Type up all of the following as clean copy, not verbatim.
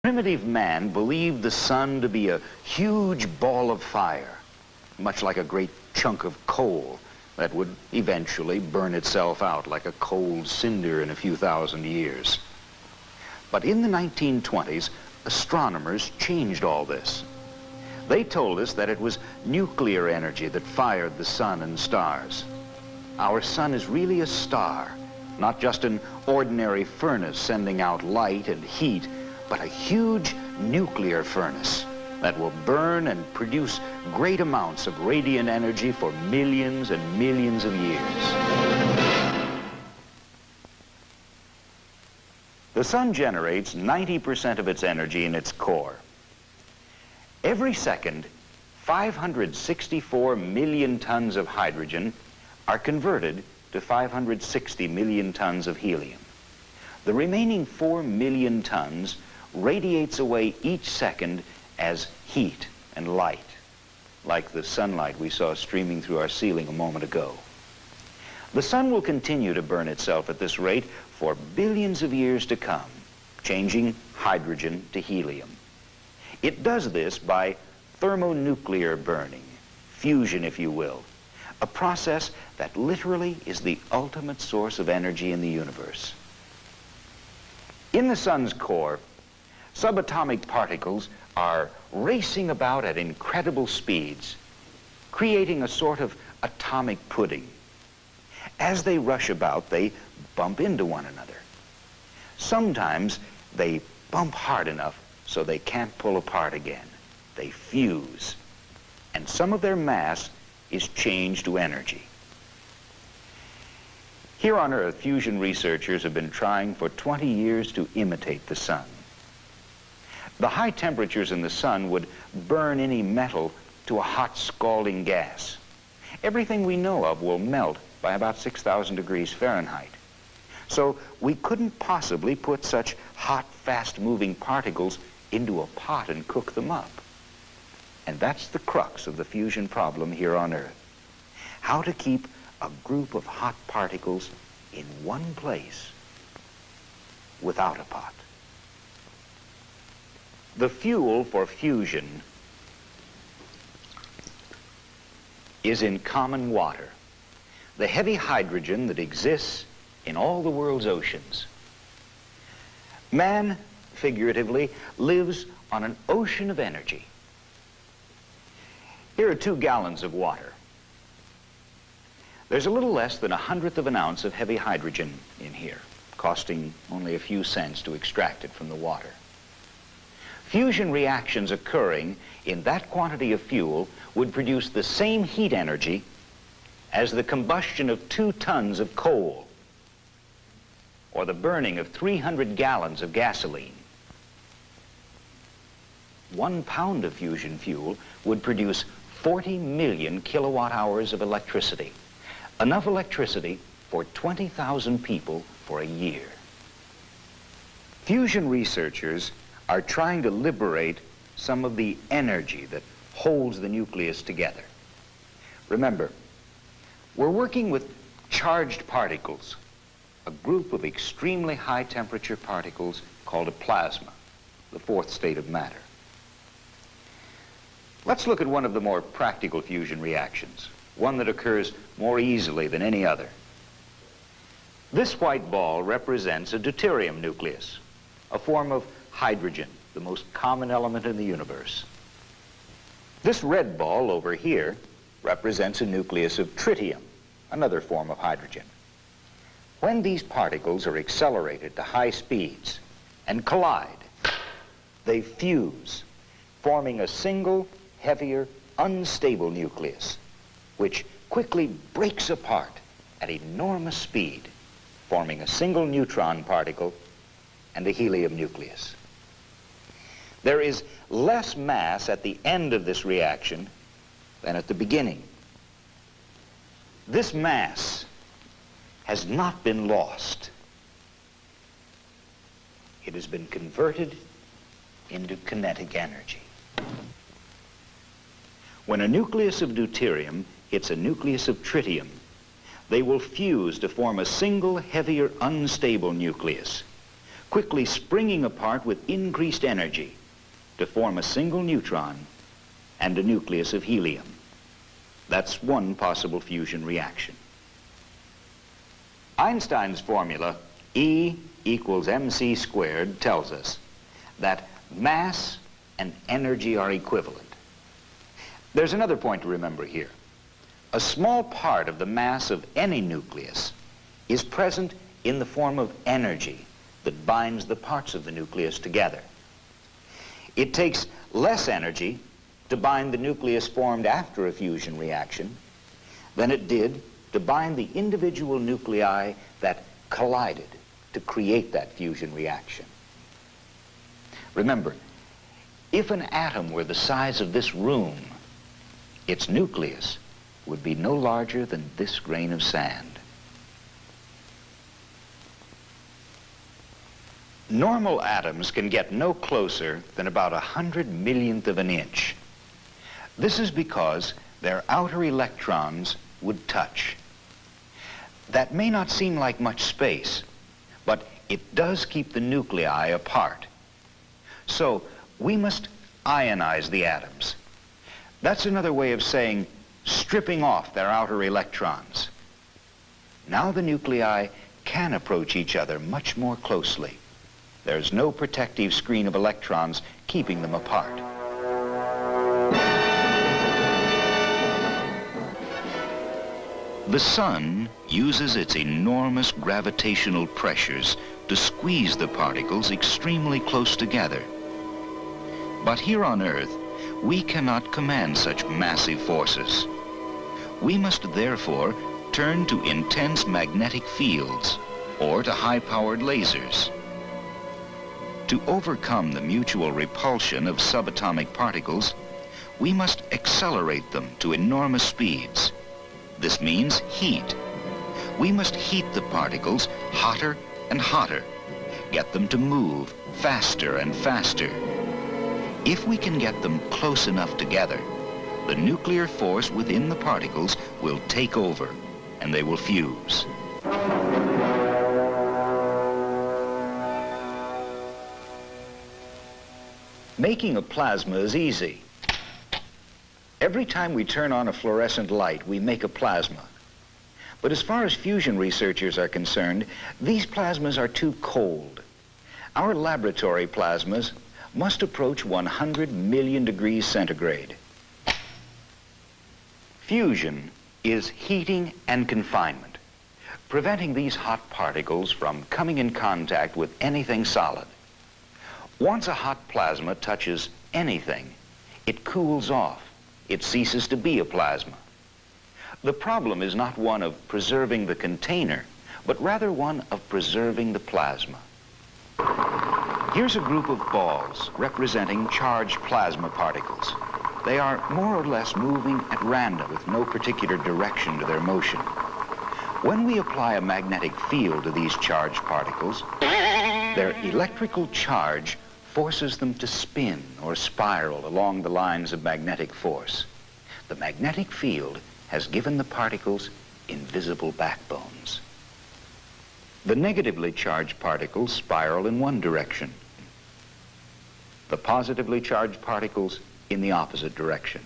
Primitive man believed the sun to be a huge ball of fire, much like a great chunk of coal that would eventually burn itself out like a cold cinder in a few thousand years. But in the 1920s, astronomers changed all this. They told us that it was nuclear energy that fired the sun and stars. Our sun is really a star, not just an ordinary furnace sending out light and heat, but a huge nuclear furnace that will burn and produce great amounts of radiant energy for millions and millions of years. The sun generates 90% of its energy in its core. Every second, 564 million tons of hydrogen are converted to 560 million tons of helium. The remaining 4 million tons radiates away each second as heat and light, like the sunlight we saw streaming through our ceiling a moment ago. The sun will continue to burn itself at this rate for billions of years to come, changing hydrogen to helium. It does this by thermonuclear burning, fusion if you will, a process that literally is the ultimate source of energy in the universe. In the sun's core, subatomic particles are racing about at incredible speeds, creating a sort of atomic pudding. As they rush about, they bump into one another. Sometimes they bump hard enough so they can't pull apart again. They fuse, and some of their mass is changed to energy. Here on Earth, fusion researchers have been trying for 20 years to imitate the sun. The high temperatures in the sun would burn any metal to a hot, scalding gas. Everything we know of will melt by about 6,000 degrees Fahrenheit. So we couldn't possibly put such hot, fast-moving particles into a pot and cook them up. And that's the crux of the fusion problem here on Earth. How to keep a group of hot particles in one place without a pot. The fuel for fusion is in common water, the heavy hydrogen that exists in all the world's oceans. Man, figuratively, lives on an ocean of energy. Here are 2 gallons of water. There's a little less than 1/100th of an ounce of heavy hydrogen in here, costing only a few cents to extract it from the water. Fusion reactions occurring in that quantity of fuel would produce the same heat energy as the combustion of 2 tons of coal, or the burning of 300 gallons of gasoline. 1 pound of fusion fuel would produce 40 million kilowatt hours of electricity, enough electricity for 20,000 people for a year. Fusion researchers are trying to liberate some of the energy that holds the nucleus together. Remember, we're working with charged particles, a group of extremely high temperature particles called a plasma, the 4th state of matter. Let's look at one of the more practical fusion reactions, one that occurs more easily than any other. This white ball represents a deuterium nucleus, a form of hydrogen, the most common element in the universe. This red ball over here represents a nucleus of tritium, another form of hydrogen. When these particles are accelerated to high speeds and collide, they fuse, forming a single, heavier, unstable nucleus, which quickly breaks apart at enormous speed, forming a single neutron particle and a helium nucleus. There is less mass at the end of this reaction than at the beginning. This mass has not been lost. It has been converted into kinetic energy. When a nucleus of deuterium hits a nucleus of tritium, they will fuse to form a single, heavier, unstable nucleus, quickly springing apart with increased energy to form a single neutron and a nucleus of helium. That's one possible fusion reaction. Einstein's formula, E equals mc squared, tells us that mass and energy are equivalent. There's another point to remember here. A small part of the mass of any nucleus is present in the form of energy that binds the parts of the nucleus together. It takes less energy to bind the nucleus formed after a fusion reaction than it did to bind the individual nuclei that collided to create that fusion reaction. Remember, if an atom were the size of this room, its nucleus would be no larger than this grain of sand. Normal atoms can get no closer than about 100 millionth of an inch. This is because their outer electrons would touch. That may not seem like much space, but it does keep the nuclei apart. So we must ionize the atoms. That's another way of saying stripping off their outer electrons. Now the nuclei can approach each other much more closely. There's no protective screen of electrons keeping them apart. The sun uses its enormous gravitational pressures to squeeze the particles extremely close together. But here on Earth, we cannot command such massive forces. We must therefore turn to intense magnetic fields or to high-powered lasers. To overcome the mutual repulsion of subatomic particles, we must accelerate them to enormous speeds. This means heat. We must heat the particles hotter and hotter, get them to move faster and faster. If we can get them close enough together, the nuclear force within the particles will take over and they will fuse. Making a plasma is easy. Every time we turn on a fluorescent light, we make a plasma. But as far as fusion researchers are concerned, these plasmas are too cold. Our laboratory plasmas must approach 100 million degrees centigrade. Fusion is heating and confinement, preventing these hot particles from coming in contact with anything solid. Once a hot plasma touches anything, it cools off. It ceases to be a plasma. The problem is not one of preserving the container, but rather one of preserving the plasma. Here's a group of balls representing charged plasma particles. They are more or less moving at random with no particular direction to their motion. When we apply a magnetic field to these charged particles, their electrical charge forces them to spin or spiral along the lines of magnetic force. The magnetic field has given the particles invisible backbones. The negatively charged particles spiral in one direction. The positively charged particles in the opposite direction.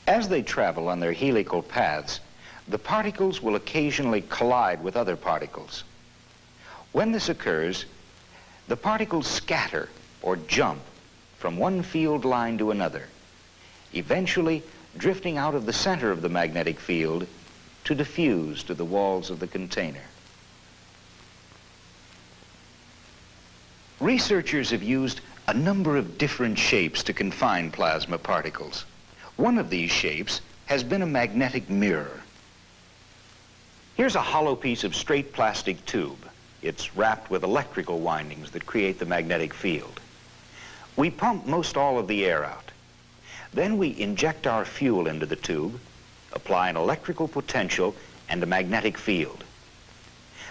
As they travel on their helical paths, the particles will occasionally collide with other particles. When this occurs, the particles scatter or jump from one field line to another, eventually drifting out of the center of the magnetic field to diffuse to the walls of the container. Researchers have used a number of different shapes to confine plasma particles. One of these shapes has been a magnetic mirror. Here's a hollow piece of straight plastic tube. It's wrapped with electrical windings that create the magnetic field. We pump most all of the air out. Then we inject our fuel into the tube, apply an electrical potential and a magnetic field.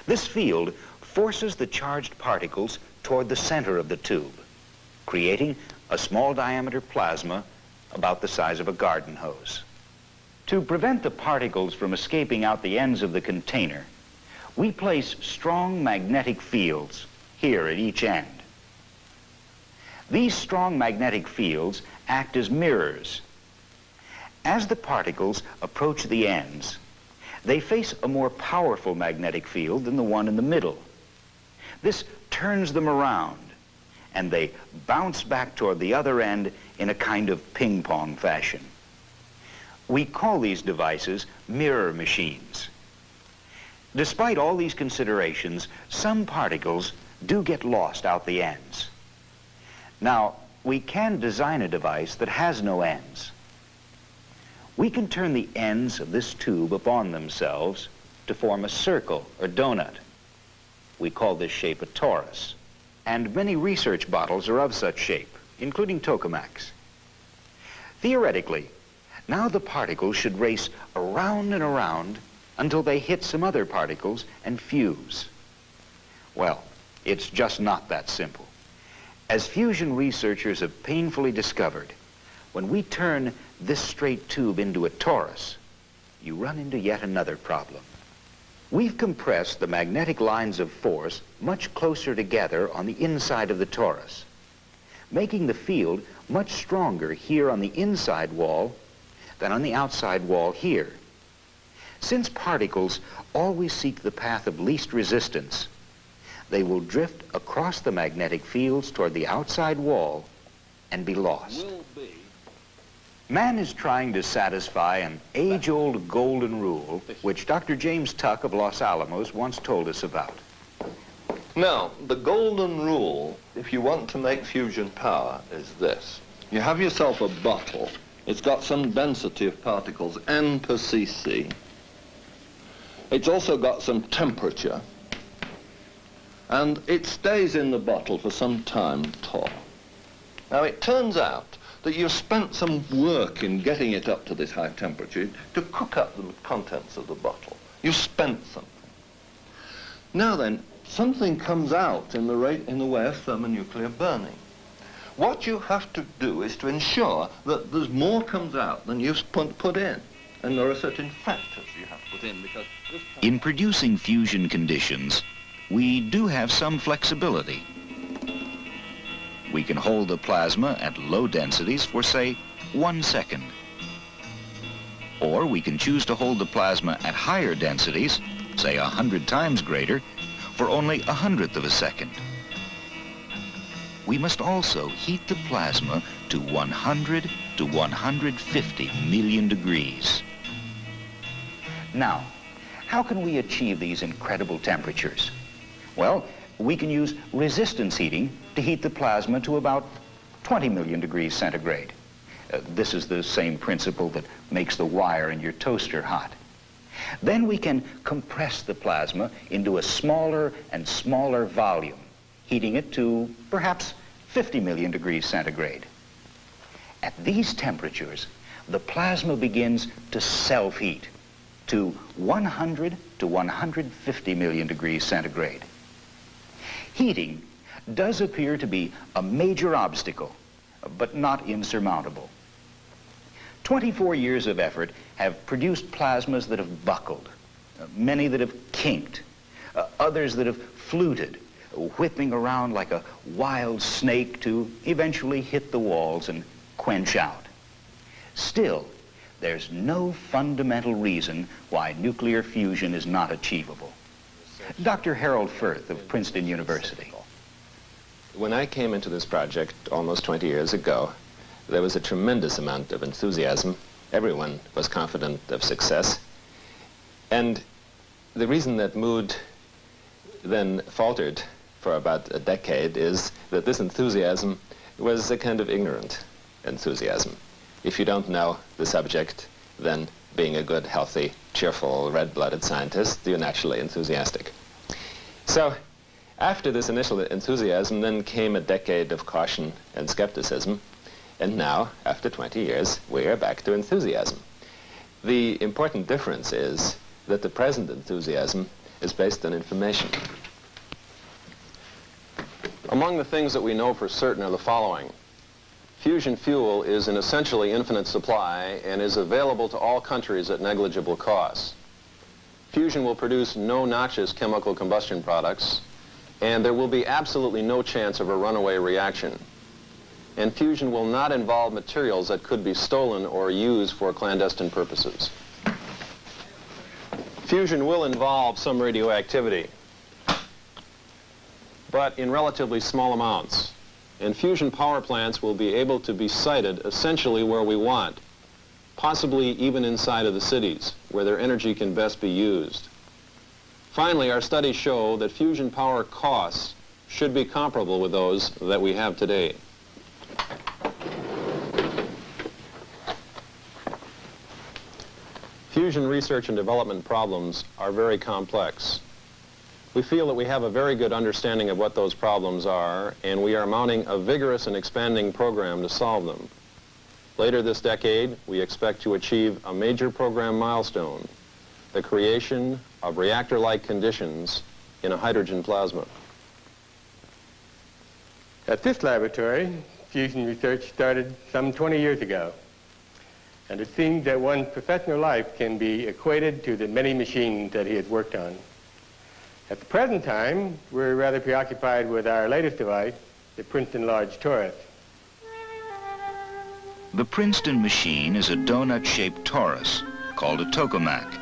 This field forces the charged particles toward the center of the tube, creating a small diameter plasma about the size of a garden hose. To prevent the particles from escaping out the ends of the container, we place strong magnetic fields here at each end. These strong magnetic fields act as mirrors. As the particles approach the ends, they face a more powerful magnetic field than the one in the middle. This turns them around, and they bounce back toward the other end in a kind of ping-pong fashion. We call these devices mirror machines. Despite all these considerations, some particles do get lost out the ends. Now, we can design a device that has no ends. We can turn the ends of this tube upon themselves to form a circle or donut. We call this shape a torus. And many research bottles are of such shape, including tokamaks. Theoretically, now the particles should race around and around until they hit some other particles and fuse. Well, it's just not that simple. As fusion researchers have painfully discovered, when we turn this straight tube into a torus, you run into yet another problem. We've compressed the magnetic lines of force much closer together on the inside of the torus, making the field much stronger here on the inside wall than on the outside wall here. Since particles always seek the path of least resistance, they will drift across the magnetic fields toward the outside wall and be lost. Man is trying to satisfy an age-old golden rule which Dr. James Tuck of Los Alamos once told us about. Now, the golden rule, if you want to make fusion power, is this. You have yourself a bottle. It's got some density of particles, n per cc. It's also got some temperature. And it stays in the bottle for some time tall. Now, it turns out that you've spent some work in getting it up to this high temperature to cook up the contents of the bottle. You've spent something. Now then, something comes out in the way of thermonuclear burning. What you have to do is to ensure that there's more comes out than you've put in. And there are certain factors you have to put in because... In producing fusion conditions, we do have some flexibility. We can hold the plasma at low densities for, say, 1 second. Or we can choose to hold the plasma at higher densities, say 100 times greater, for only 1/100th of a second. We must also heat the plasma to 100 to 150 million degrees. Now, how can we achieve these incredible temperatures? Well, we can use resistance heating to heat the plasma to about 20 million degrees centigrade. This is the same principle that makes the wire in your toaster hot. Then we can compress the plasma into a smaller and smaller volume, heating it to perhaps 50 million degrees centigrade. At these temperatures, the plasma begins to self-heat to 100 to 150 million degrees centigrade. Heating does appear to be a major obstacle, but not insurmountable. 24 years of effort have produced plasmas that have buckled, many that have kinked, others that have fluted, whipping around like a wild snake to eventually hit the walls and quench out. Still, there's no fundamental reason why nuclear fusion is not achievable. Dr. Harold Firth of Princeton University. When I came into this project almost 20 years ago, there was a tremendous amount of enthusiasm. Everyone was confident of success. And the reason that mood then faltered for about a decade is that this enthusiasm was a kind of ignorant enthusiasm. If you don't know the subject, then being a good, healthy, cheerful, red-blooded scientist, you're naturally enthusiastic. So after this initial enthusiasm, then came a decade of caution and skepticism. And now, after 20 years, we are back to enthusiasm. The important difference is that the present enthusiasm is based on information. Among the things that we know for certain are the following. Fusion fuel is an essentially infinite supply and is available to all countries at negligible costs. Fusion will produce no noxious chemical combustion products, and there will be absolutely no chance of a runaway reaction. And fusion will not involve materials that could be stolen or used for clandestine purposes. Fusion will involve some radioactivity, but in relatively small amounts. And fusion power plants will be able to be sited essentially where we want, possibly even inside of the cities, where their energy can best be used. Finally, our studies show that fusion power costs should be comparable with those that we have today. Fusion research and development problems are very complex. We feel that we have a very good understanding of what those problems are, and we are mounting a vigorous and expanding program to solve them. Later this decade, we expect to achieve a major program milestone, the creation of reactor-like conditions in a hydrogen plasma. At this laboratory, fusion research started some 20 years ago. And it seems that one's professional life can be equated to the many machines that he has worked on. At the present time, we're rather preoccupied with our latest device, the Princeton Large Torus. The Princeton machine is a donut-shaped torus called a tokamak.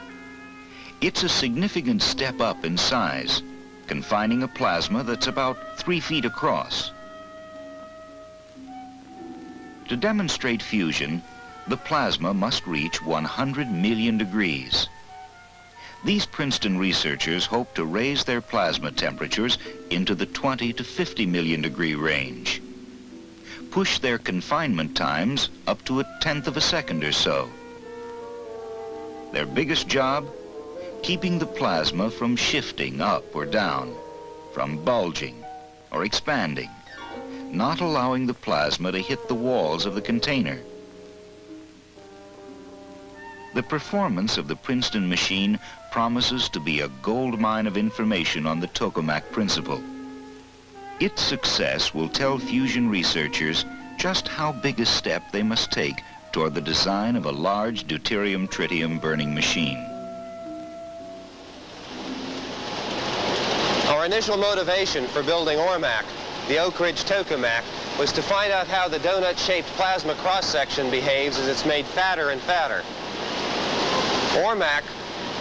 It's a significant step up in size, confining a plasma that's about 3 feet across. To demonstrate fusion, the plasma must reach 100 million degrees. These Princeton researchers hope to raise their plasma temperatures into the 20 to 50 million degree range, push their confinement times up to 1/10 of a second or so. Their biggest job? Keeping the plasma from shifting up or down, from bulging or expanding, not allowing the plasma to hit the walls of the container. The performance of the Princeton machine promises to be a gold mine of information on the tokamak principle. Its success will tell fusion researchers just how big a step they must take toward the design of a large deuterium-tritium burning machine. Our initial motivation for building ORMAC, the Oak Ridge tokamak, was to find out how the donut-shaped plasma cross-section behaves as it's made fatter and fatter. ORMAC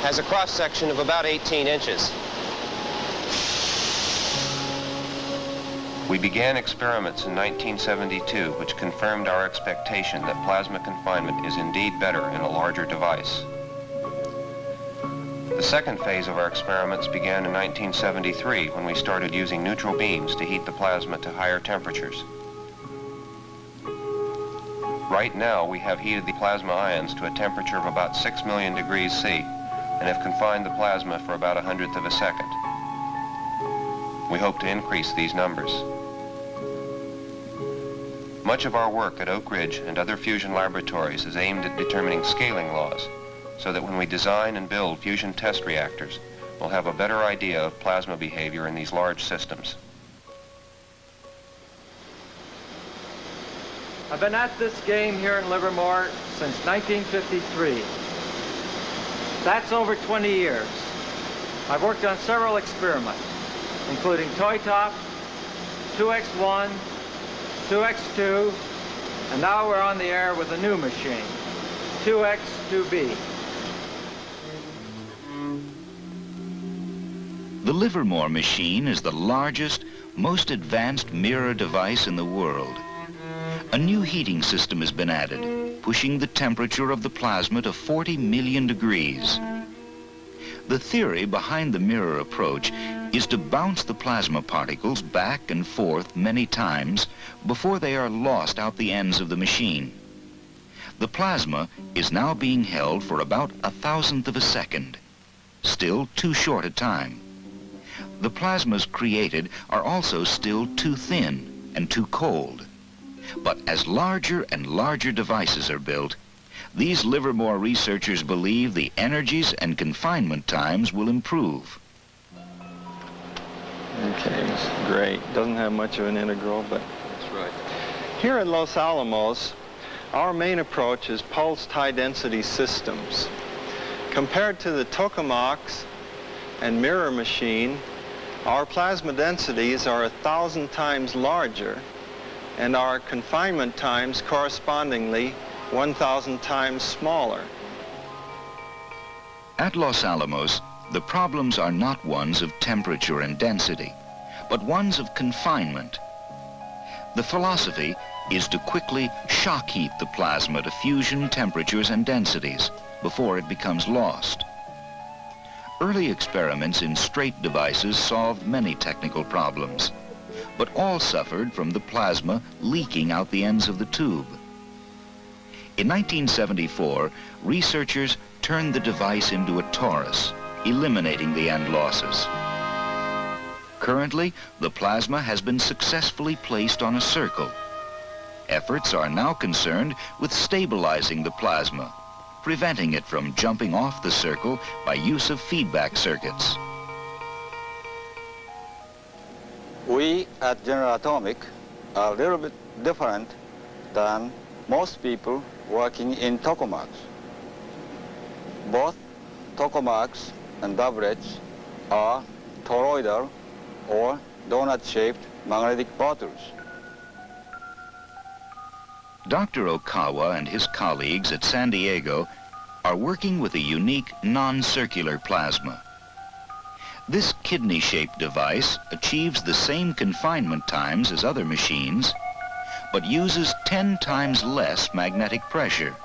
has a cross-section of about 18 inches. We began experiments in 1972, which confirmed our expectation that plasma confinement is indeed better in a larger device. The second phase of our experiments began in 1973, when we started using neutral beams to heat the plasma to higher temperatures. Right now, we have heated the plasma ions to a temperature of about 6 million degrees C and have confined the plasma for about 1/100th of a second. We hope to increase these numbers. Much of our work at Oak Ridge and other fusion laboratories is aimed at determining scaling laws, so that when we design and build fusion test reactors, we'll have a better idea of plasma behavior in these large systems. I've been at this game here in Livermore since 1953. That's over 20 years. I've worked on several experiments, including Toy Top, 2X1, 2X2, and now we're on the air with a new machine, 2X2B. The Livermore machine is the largest, most advanced mirror device in the world. A new heating system has been added, pushing the temperature of the plasma to 40 million degrees. The theory behind the mirror approach is to bounce the plasma particles back and forth many times before they are lost out the ends of the machine. The plasma is now being held for about 1/1000th of a second, still too short a time. The plasmas created are also still too thin and too cold. But as larger and larger devices are built, these Livermore researchers believe the energies and confinement times will improve. Okay, that's great. Doesn't have much of an integral, but... That's right. Here at Los Alamos, our main approach is pulsed high-density systems. Compared to the tokamaks and mirror machine, our plasma densities are 1,000 times larger, and our confinement times correspondingly 1,000 times smaller. At Los Alamos, the problems are not ones of temperature and density, but ones of confinement. The philosophy is to quickly shock heat the plasma to fusion temperatures and densities before it becomes lost. Early experiments in straight devices solved many technical problems, but all suffered from the plasma leaking out the ends of the tube. In 1974, researchers turned the device into a torus, eliminating the end losses. Currently, the plasma has been successfully placed on a circle. Efforts are now concerned with stabilizing the plasma, preventing it from jumping off the circle by use of feedback circuits. We at General Atomic are a little bit different than most people working in tokamaks. Both tokamaks and doublets are toroidal or donut-shaped magnetic bottles. Dr. Okawa and his colleagues at San Diego are working with a unique non-circular plasma. This kidney-shaped device achieves the same confinement times as other machines, but uses 10 times less magnetic pressure.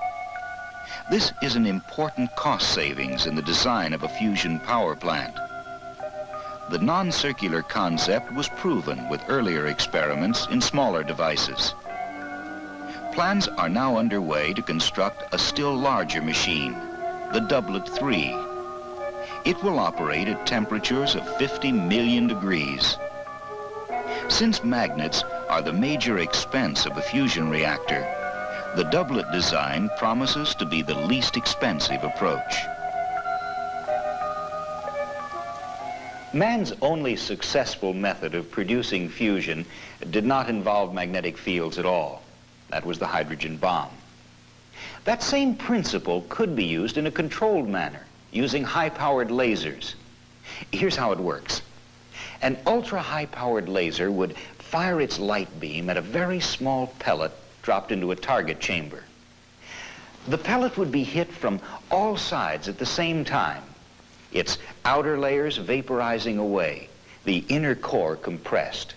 This is an important cost savings in the design of a fusion power plant. The non-circular concept was proven with earlier experiments in smaller devices. Plans are now underway to construct a still larger machine, the Doublet 3. It will operate at temperatures of 50 million degrees. Since magnets are the major expense of a fusion reactor, the Doublet design promises to be the least expensive approach. Man's only successful method of producing fusion did not involve magnetic fields at all. That was the hydrogen bomb. That same principle could be used in a controlled manner, using high-powered lasers. Here's how it works. An ultra-high-powered laser would fire its light beam at a very small pellet dropped into a target chamber. The pellet would be hit from all sides at the same time, its outer layers vaporizing away, the inner core compressed.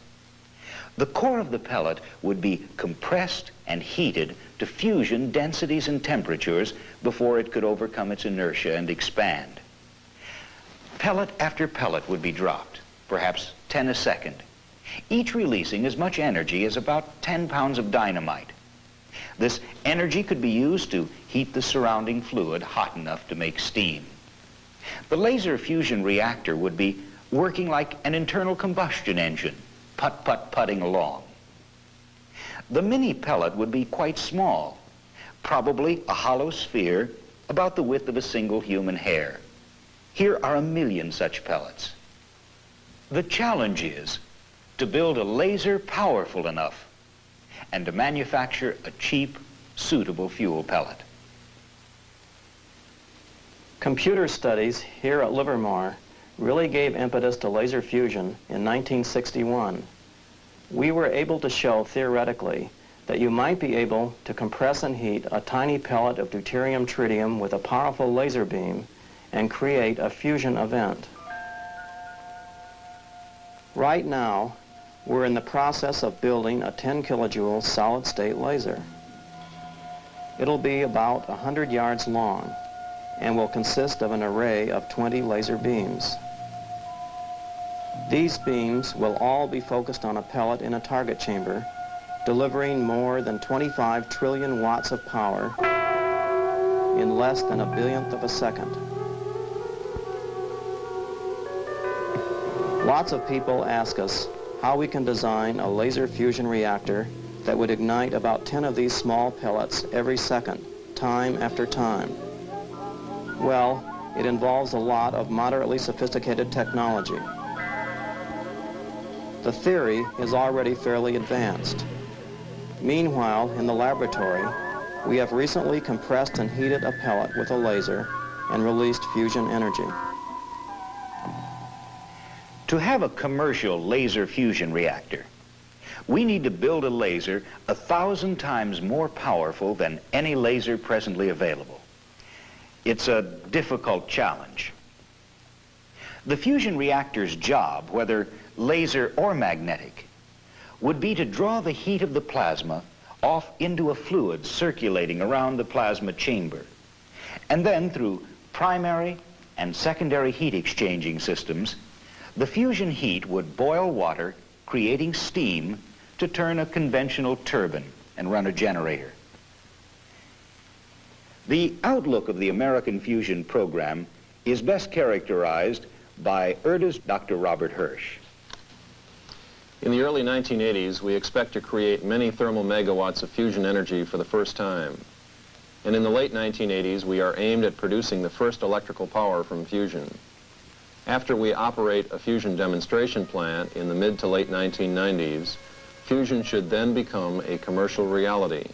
The core of the pellet would be compressed and heated to fusion densities and temperatures before it could overcome its inertia and expand. Pellet after pellet would be dropped, perhaps 10 a second, each releasing as much energy as about 10 pounds of dynamite. This energy could be used to heat the surrounding fluid hot enough to make steam. The laser fusion reactor would be working like an internal combustion engine, putting along. The mini pellet would be quite small, probably a hollow sphere about the width of a single human hair. Here are 1 million such pellets. The challenge is to build a laser powerful enough and to manufacture a cheap, suitable fuel pellet. Computer studies here at Livermore really gave impetus to laser fusion in 1961. We were able to show theoretically that you might be able to compress and heat a tiny pellet of deuterium-tritium with a powerful laser beam and create a fusion event. Right now, we're in the process of building a 10 kilojoule solid-state laser. It'll be about 100 yards long and will consist of an array of 20 laser beams. These beams will all be focused on a pellet in a target chamber, delivering more than 25 trillion watts of power in less than 1 billionth of a second. Lots of people ask us how we can design a laser fusion reactor that would ignite about 10 of these small pellets every second, time after time. Well, it involves a lot of moderately sophisticated technology. The theory is already fairly advanced. Meanwhile, in the laboratory, we have recently compressed and heated a pellet with a laser and released fusion energy. To have a commercial laser fusion reactor, we need to build a laser 1,000 times more powerful than any laser presently available. It's a difficult challenge. The fusion reactor's job, whether laser or magnetic, would be to draw the heat of the plasma off into a fluid circulating around the plasma chamber, and then through primary and secondary heat exchanging systems, the fusion heat would boil water, creating steam to turn a conventional turbine and run a generator. The outlook of the American fusion program is best characterized by ERDA's Dr. Robert Hirsch. In the early 1980s, we expect to create many thermal megawatts of fusion energy for the first time. And in the late 1980s, we are aimed at producing the first electrical power from fusion. After we operate a fusion demonstration plant in the mid to late 1990s, fusion should then become a commercial reality,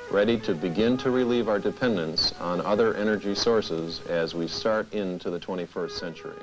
ready to begin to relieve our dependence on other energy sources as we start into the 21st century.